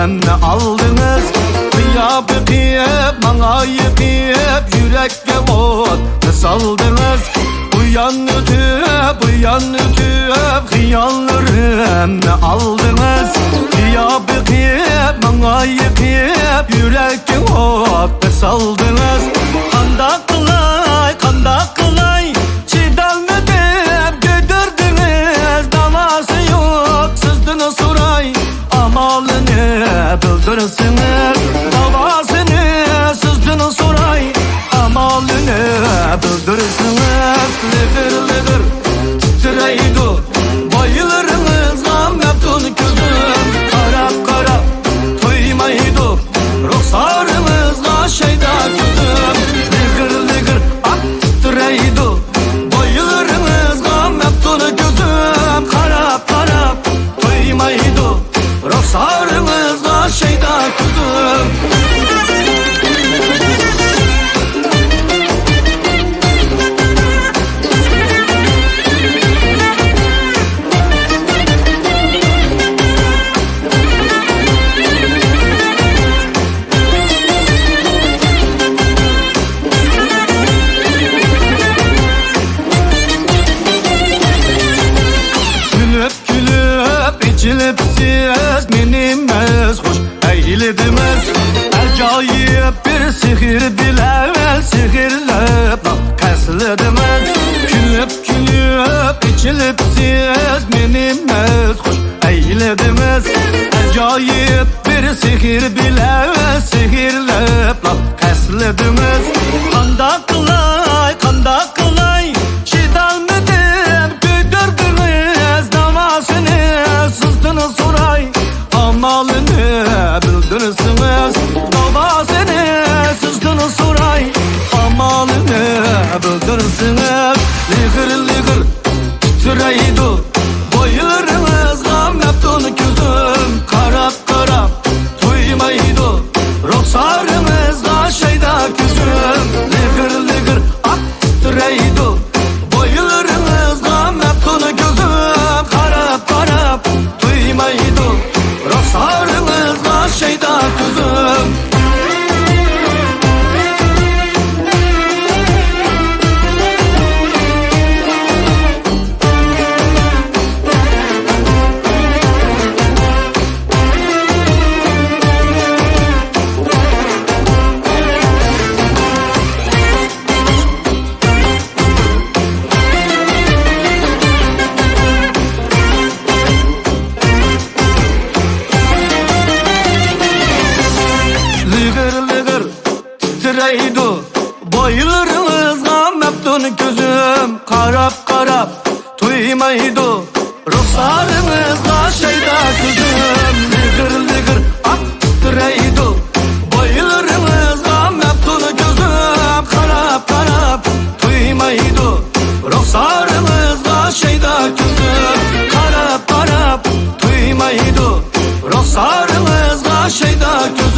ne aldınız? Kıyıp kıyıp bana yıkayıp yürekte ot ne saldınız? Uyan ötüp hıyallarım ne aldınız? Kıyıp kıyıp bana yıkayıp yürekte ot ne saldınız? Kanda kılay çiğdalmadım götürdünüz, davası yok sızdınız suray, amalını bildirsiniz. Davasını sızdınız suray, amalını bildirsiniz. Lıgır lıgır titreydi bayılırınız, gam yaptın gözüm. Karap karap duymaydı ruhsarınızla şeyda gözüm. Lıgır lıgır titreydi bayılırınız, gam yaptın gözüm. Karap karap duymaydı ruhsarınızla şeyda gözüm. İçilip siz menimiz hoş eğildiniz. Acayip bir sihir bile sihirlep kesildiniz. Külüp içilip siz menimiz hoş eğildiniz. Acayip bir sihir bile sihirlep kesildiniz. Kanda kılay çiğdalmadım götürdünüz, davasını sızdınız suray, amalını bildirsiniz. Davasını sızdınız suray, amalını bildirsiniz. Lıgır lıgır titreydi bayılırınız, gam yaptın gözüm. Karap karap duymaydı ruhsarınızla şeyda gözüm. Lıgır lıgır titreydi bayılırınız, gam yaptın gözüm. Karap karap duymaydı ruhsarınızla şeyda gözüm. Titreydi bayılırınız, gam yaptın gözüm. Karap karap duymaydı ruhsarınızla şeyda gözüm. Lıgır lıgır titreydi bayılırınız, gam yaptın gözüm. Karap karap duymaydı ruhsarınızla şeyda gözüm. Karap karap duymaydı ruhsarınızla şeyda gözüm.